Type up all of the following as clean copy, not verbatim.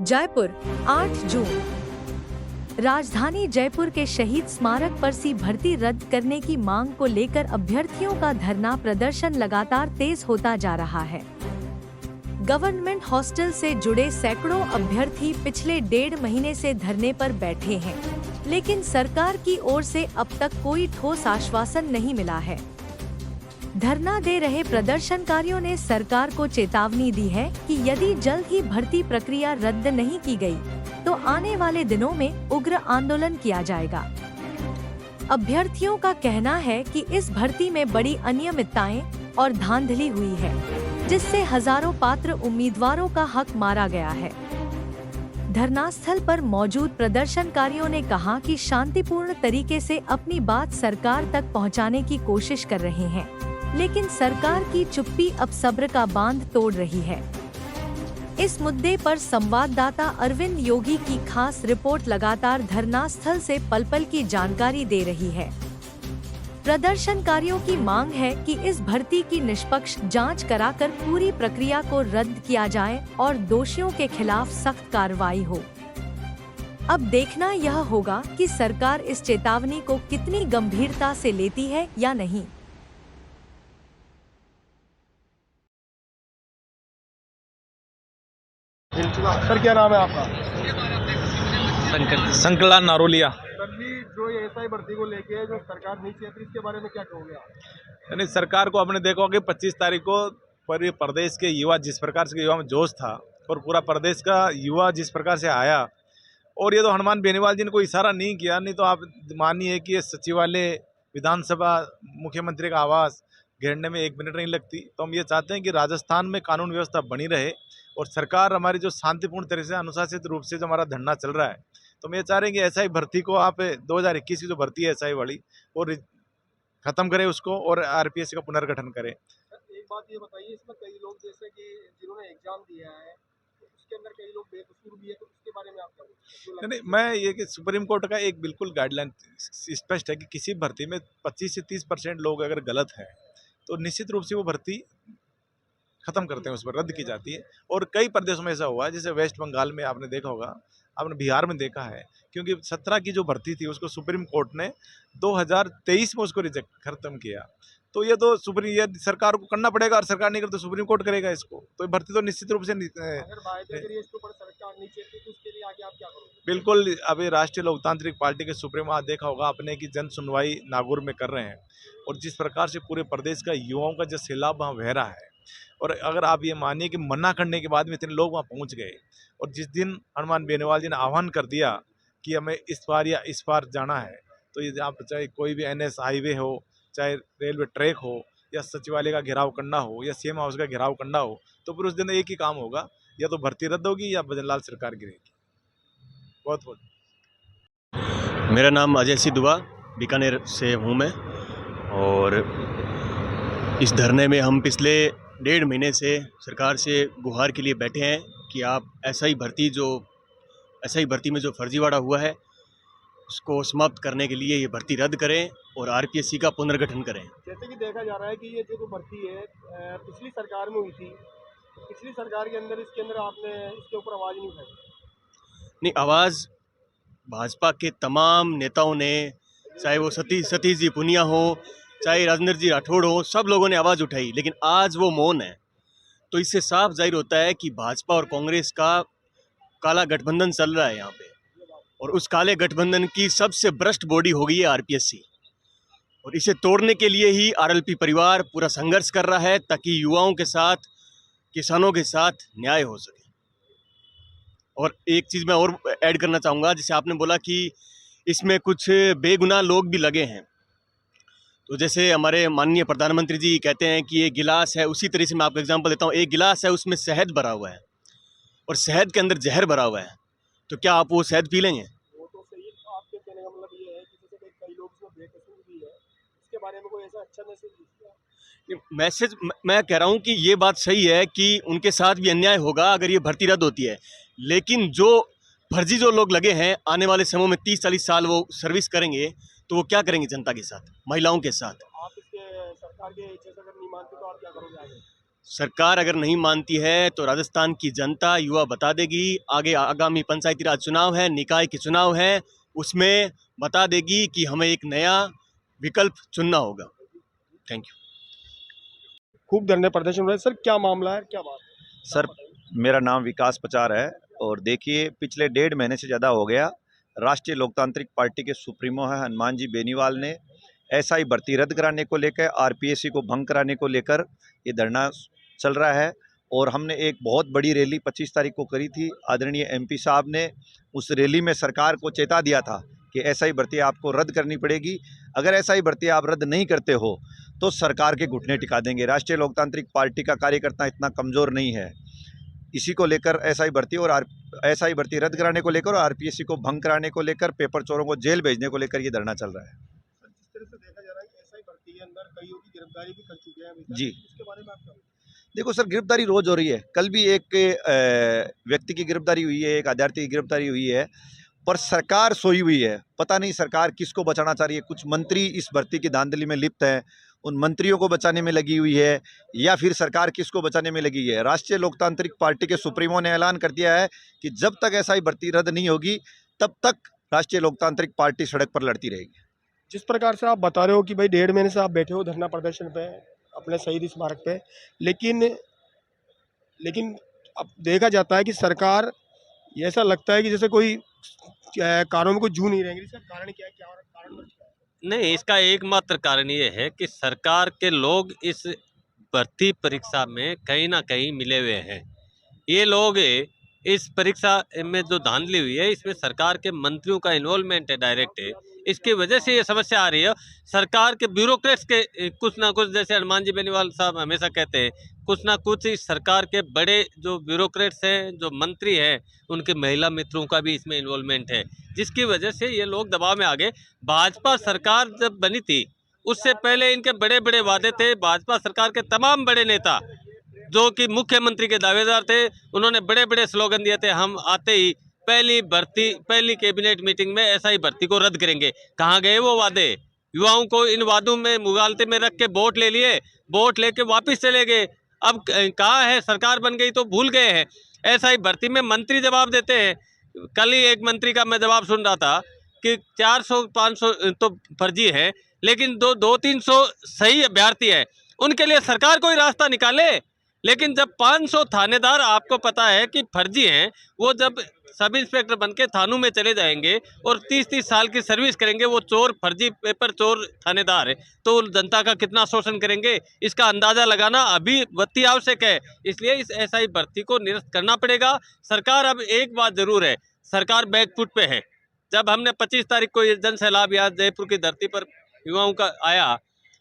जयपुर 8 जून। राजधानी जयपुर के शहीद स्मारक पर सी भर्ती रद्द करने की मांग को लेकर अभ्यर्थियों का धरना प्रदर्शन लगातार तेज होता जा रहा है। गवर्नमेंट हॉस्टल से जुड़े सैकड़ों अभ्यर्थी पिछले 1.5 महीने से धरने पर बैठे हैं, लेकिन सरकार की ओर से अब तक कोई ठोस आश्वासन नहीं मिला है। धरना दे रहे प्रदर्शनकारियों ने सरकार को चेतावनी दी है कि यदि जल्द ही भर्ती प्रक्रिया रद्द नहीं की गई, तो आने वाले दिनों में उग्र आंदोलन किया जाएगा। अभ्यर्थियों का कहना है कि इस भर्ती में बड़ी अनियमितताएं और धांधली हुई है, जिससे हजारों पात्र उम्मीदवारों का हक मारा गया है। धरनास्थल पर मौजूद प्रदर्शनकारियों ने कहा कि शांतिपूर्ण तरीके से अपनी बात सरकार तक पहुंचाने की कोशिश कर रहे हैं, लेकिन सरकार की चुप्पी अब सब्र का बांध तोड़ रही है। इस मुद्दे पर संवाददाता अरविंद योगी की खास रिपोर्ट लगातार धरनास्थल से पल-पल की जानकारी दे रही है। प्रदर्शनकारियों की मांग है कि इस भर्ती की निष्पक्ष जांच कराकर पूरी प्रक्रिया को रद्द किया जाए और दोषियों के खिलाफ सख्त कार्रवाई हो। अब देखना यह होगा कि सरकार इस चेतावनी को कितनी गंभीरता से लेती है या नहीं। सर, क्या नाम है आपका? संकला नारोलिया। सर जी, जो ये एसआई भर्ती को लेके जो सरकार नहीं चाहती, इसके बारे में क्या कहोगे आप? यानी सरकार को आपने देखा होगा कि 25 तारीख को पूरे प्रदेश के युवा जिस प्रकार से युवा में जोश था और पूरा प्रदेश का युवा जिस प्रकार से आया, और ये तो हनुमान बेनीवाल जी ने कोई इशारा नहीं किया, नहीं तो आप मानिए कि ये सचिवालय, विधानसभा, मुख्यमंत्री का आवास घेरने में 1 मिनट नहीं लगती। तो हम ये चाहते हैं कि राजस्थान में कानून व्यवस्था बनी रहे और सरकार हमारी जो शांतिपूर्ण तरीके से अनुशासित रूप से जो हमारा धरना चल रहा है, तो हम ये चाह रहे हैं कि एसआई भर्ती को आप 2021 की जो भर्ती है एसआई वाली, और खत्म करें उसको और आरपीएससी का पुनर्गठन करें। एक बात ये बताइए, इसमें कई लोग जैसे कि जिन्होंने एग्जाम दिया है, तो उसके अंदर कई लोग बेकसूर भी है, तो उसके बारे में आप क्या बोलते हैं? नहीं, मैं ये कि सुप्रीम कोर्ट का एक बिल्कुल गाइडलाइन स्पष्ट है कि किसी भर्ती में 25 से 30% लोग अगर गलत हैं, तो निश्चित रूप से वो भर्ती खत्म करते हैं, उस पर रद्द की जाती है। और कई प्रदेशों में ऐसा हुआ है, जैसे वेस्ट बंगाल में आपने देखा होगा, आपने बिहार में देखा है, क्योंकि 17 की जो भर्ती थी उसको सुप्रीम कोर्ट ने 2023 में उसको रिजेक्ट खत्म किया। तो ये तो ये सरकार को करना पड़ेगा, और सरकार नहीं करती तो सुप्रीम कोर्ट करेगा इसको। तो भर्ती तो निश्चित रूप से बिल्कुल। अभी राष्ट्रीय लोकतांत्रिक पार्टी के सुप्रीमो आज देखा होगा आपने कि जन सुनवाई नागौर में कर रहे हैं, और जिस प्रकार से पूरे प्रदेश का युवाओं का जो सैलाब वहाँ बह रहा है, और अगर आप ये मानिए कि मना करने के बाद में इतने लोग वहाँ पहुँच गए, और जिस दिन हनुमान बेनीवाल जी ने आह्वान कर दिया कि हमें इस पार या इस पार जाना है, तो ये आप चाहे कोई भी NS हाईवे हो, चाहे रेलवे ट्रैक हो, या सचिवालय का घेराव करना हो, या सीएम हाउस का घेराव करना हो, तो फिर उस दिन एक ही काम होगा, या तो भर्ती रद्द होगी या भजन लाल सरकार गिरेगी। बहुत बहुत। मेरा नाम अजय सिंह दुआ, बीकानेर से हूँ मैं, और इस धरने में हम पिछले 1.5 महीने से सरकार से गुहार के लिए बैठे हैं कि आप एसआई भर्ती में जो फर्जीवाड़ा हुआ है उसको समाप्त करने के लिए ये भर्ती रद्द करें और आरपीएससी का पुनर्गठन करें। जैसे कि देखा जा रहा है कि ये जो भर्ती है पिछली सरकार में हुई थी, पिछली सरकार के अंदर इसके अंदर आपने इसके ऊपर आवाज़ नहीं उठाई। नहीं, आवाज़ भाजपा के तमाम नेताओं ने, चाहे वो सतीश जी पुनिया हो, चाहे राजेंद्र जी राठौड़ हो, सब लोगों ने आवाज़ उठाई, लेकिन आज वो मौन है। तो इससे साफ जाहिर होता है कि भाजपा और कांग्रेस का काला गठबंधन चल रहा है यहाँ पे, और उस काले गठबंधन की सबसे भ्रष्ट बॉडी हो गई है आरपीएससी, और इसे तोड़ने के लिए ही आरएलपी परिवार पूरा संघर्ष कर रहा है, ताकि युवाओं के साथ, किसानों के साथ न्याय हो सके। और एक चीज़ मैं और ऐड करना चाहूँगा, जैसे आपने बोला कि इसमें कुछ बेगुनाह लोग भी लगे हैं, तो जैसे हमारे माननीय प्रधानमंत्री जी कहते हैं कि ये गिलास है, उसी तरह से मैं आपको एग्जांपल देता हूँ। एक गिलास है, उसमें शहद भरा हुआ है और शहद के अंदर जहर भरा हुआ है, तो क्या आप वो शहद पी लेंगे? वो तो सही, आपके कहने का मतलब ये है कि जैसे कई लोग इसमें बेकसूर भी है, इसके बारे में कोई ऐसा अच्छा मैसेज मैं कह रहा हूँ कि ये बात सही है कि उनके साथ भी अन्याय होगा अगर ये भर्ती रद्द होती है, लेकिन जो फर्जी जो लोग लगे हैं, आने वाले समय में 30-40 साल वो सर्विस करेंगे, तो वो क्या करेंगे जनता के साथ, महिलाओं के साथ? आप इसके सरकार के इच्छा से अगर नहीं मानते तो आप क्या करोगे आगे? सरकार अगर नहीं मानती है तो राजस्थान की जनता युवा बता देगी। आगे आगामी पंचायती राज चुनाव है, निकाय के चुनाव है, उसमें बता देगी कि हमें एक नया विकल्प चुनना होगा। Thank you. खूब धरने प्रदर्शन हो रहे हैं सर, क्या मामला है, क्या बात है? सर, मेरा नाम विकास पचार है और देखिए पिछले 1.5 महीने से ज़्यादा हो गया राष्ट्रीय लोकतांत्रिक पार्टी के सुप्रीमो है हनुमान जी बेनीवाल ने एसआई भर्ती रद्द कराने को लेकर, आरपीएससी को भंग कराने को लेकर ये धरना चल रहा है। और हमने एक बहुत बड़ी रैली 25 तारीख को करी थी। आदरणीय एमपी साहब ने उस रैली में सरकार को चेता दिया था कि एसआई भर्ती आपको रद्द करनी पड़ेगी। अगर एसआई भर्ती आप रद्द नहीं करते हो तो सरकार के घुटने टिका देंगे। राष्ट्रीय लोकतांत्रिक पार्टी का कार्यकर्ता इतना कमज़ोर नहीं है। इसी को लेकर एसआई भर्ती और एसआई भर्ती रद्द कराने को लेकर और आरपीएससी को भंग कराने को लेकर, पेपर चोरों को जेल भेजने को लेकर ये धरना चल रहा है। सर, जिस तरह से देखा जा रहा है कि एसआई भर्ती के अंदर कईयों की गिरफ्तारी भी कर चुके हैं अभी तक, जी। इसके बारे में आप क्या बोलेंगे? देखो सर, गिरफ्तारी रोज हो रही है। कल भी एक व्यक्ति की गिरफ्तारी हुई है, एक अभ्यर्थी की गिरफ्तारी हुई है, पर सरकार सोई हुई है। पता नहीं सरकार किसको बचाना चाह रही है। कुछ मंत्री इस भर्ती की धांधली में लिप्त हैं, उन मंत्रियों को बचाने में लगी हुई है, या फिर सरकार किसको बचाने में लगी है। राष्ट्रीय लोकतांत्रिक पार्टी के सुप्रीमो ने ऐलान कर दिया है कि जब तक एसआई भर्ती रद्द नहीं होगी तब तक राष्ट्रीय लोकतांत्रिक पार्टी सड़क पर लड़ती रहेगी। जिस प्रकार से आप बता रहे हो कि भाई 1.5 महीने से आप बैठे हो धरना प्रदर्शन पे, अपने शहीद स्मारक पे, लेकिन अब देखा जाता है कि सरकार, ये ऐसा लगता है कि जैसे कोई कानून को जू नहीं रहेंगे। इसका कारण क्या है, क्या कारण क्या है? नहीं, इसका एकमात्र कारण ये है कि सरकार के लोग इस भर्ती परीक्षा में कहीं ना कहीं मिले हुए हैं। ये लोग इस परीक्षा में जो धांधली हुई है इसमें सरकार के मंत्रियों का इन्वॉल्वमेंट है, डायरेक्ट है। इसकी वजह से ये समस्या आ रही है। सरकार के ब्यूरोक्रेट्स के कुछ ना कुछ, जैसे हनुमान जी बेनीवाल साहब हमेशा कहते हैं, कुछ ना कुछ इस सरकार के बड़े जो ब्यूरोक्रेट्स हैं, जो मंत्री हैं, उनके महिला मित्रों का भी इसमें इन्वॉल्वमेंट है, जिसकी वजह से ये लोग दबाव में आ गए। भाजपा सरकार जब बनी थी उससे पहले इनके बड़े बड़े वादे थे। भाजपा सरकार के तमाम बड़े नेता जो कि मुख्यमंत्री के दावेदार थे, उन्होंने बड़े बड़े स्लोगन दिए थे, हम आते ही पहली कैबिनेट मीटिंग में एसआई भर्ती को रद्द करेंगे। कहाँ गए वो वादे? युवाओं को इन वादों में मुगालते में रख के वोट ले लिए, वोट लेके वापस चले गए। अब कहाँ है? सरकार बन गई तो भूल गए हैं। एसआई भर्ती में मंत्री जवाब देते हैं। कल ही एक मंत्री का मैं जवाब सुन रहा था कि 400-500 तो फर्जी है, लेकिन 200-300 सही अभ्यर्थी है। उनके लिए सरकार कोई रास्ता निकाले। लेकिन जब 500 थानेदार, आपको पता है कि फर्जी हैं, वो जब सब इंस्पेक्टर बन के थानों में चले जाएंगे और 30-30 साल की सर्विस करेंगे, वो चोर, फर्जी पेपर चोर थानेदार है, तो जनता का कितना शोषण करेंगे, इसका अंदाज़ा लगाना अभी अति आवश्यक है। इसलिए इस एसआई भर्ती को निरस्त करना पड़ेगा। सरकार, अब एक बात ज़रूर है, सरकार बैकफुट पे है। जब हमने 25 तारीख को ये जन सैलाब यहाँ जयपुर की धरती पर युवाओं का आया,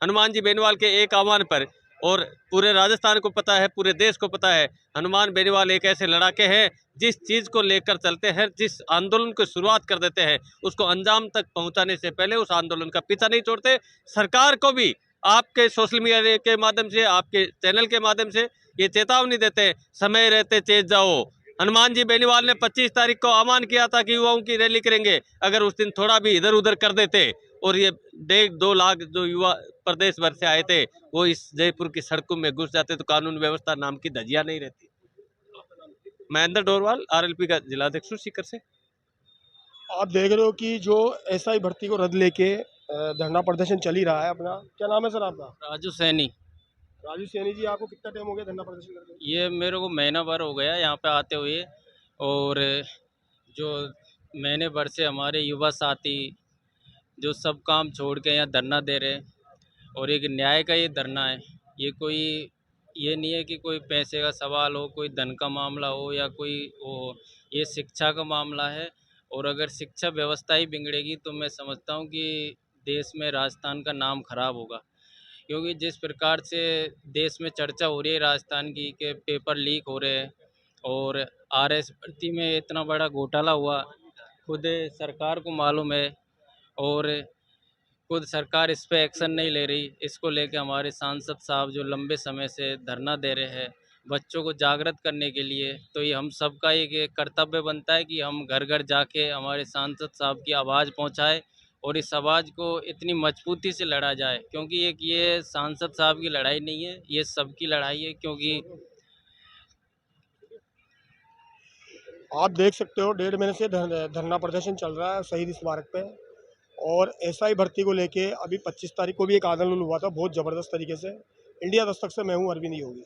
हनुमान जी बेनीवाल के एक आह्वान पर, और पूरे राजस्थान को पता है, पूरे देश को पता है, हनुमान बेनीवाल एक ऐसे लड़ाके हैं जिस चीज़ को लेकर चलते हैं, जिस आंदोलन की शुरुआत कर देते हैं, उसको अंजाम तक पहुंचाने से पहले उस आंदोलन का पीछा नहीं छोड़ते। सरकार को भी आपके सोशल मीडिया के माध्यम से, आपके चैनल के माध्यम से ये चेतावनी देते हैं, समय रहते चेत जाओ। हनुमान जी बेनीवाल ने 25 तारीख को आह्वान किया था कि युवाओं की रैली करेंगे। अगर उस दिन थोड़ा भी इधर उधर कर देते और ये 1.5-2 लाख जो युवा प्रदेश भर से आए थे वो इस जयपुर की सड़कों में घुस जाते तो कानून व्यवस्था नाम की धजिया नहीं रहती। महेंद्र डोरवाल, आरएलपी का जिलाध्यक्ष सीकर से। आप देख रहे हो कि जो एसआई भर्ती को रद्द लेके धरना प्रदर्शन चल ही रहा है अपना। क्या नाम है सर आपका? राजू सैनी। राजू सैनी जी, आपको कितना टाइम हो गया धरना प्रदर्शन करते हुए? ये मेरे को महीना भर हो गया यहाँ पे आते हुए, और जो महीने भर से हमारे युवा साथी जो सब काम छोड़ के यहाँ धरना दे रहे हैं, और एक न्याय का ये धरना है। ये नहीं है कि कोई पैसे का सवाल हो, कोई धन का मामला हो या कोई हो, ये शिक्षा का मामला है। और अगर शिक्षा व्यवस्था ही बिगड़ेगी तो मैं समझता हूँ कि देश में राजस्थान का नाम खराब होगा। क्योंकि जिस प्रकार से देश में चर्चा हो रही है राजस्थान की कि पेपर लीक हो रहे हैं और आरएस भर्ती में इतना बड़ा घोटाला हुआ, खुद सरकार को मालूम है, और खुद सरकार इस पे एक्शन नहीं ले रही। इसको लेके हमारे सांसद साहब जो लंबे समय से धरना दे रहे हैं बच्चों को जागृत करने के लिए, तो ये हम सबका एक कर्तव्य बनता है कि हम घर घर जाके हमारे सांसद साहब की आवाज़ पहुंचाएं और इस आवाज़ को इतनी मजबूती से लड़ा जाए, क्योंकि एक ये सांसद साहब की लड़ाई नहीं है, ये सबकी लड़ाई है। क्योंकि आप देख सकते हो 1.5 महीने से धरना प्रदर्शन चल रहा है शहीद स्मारक पे। और एसआई भर्ती को लेके अभी 25 तारीख को भी एक आंदोलन हुआ था बहुत ज़बरदस्त तरीके से। इंडिया दस्तक से मैं हूँ अरविंद योगी।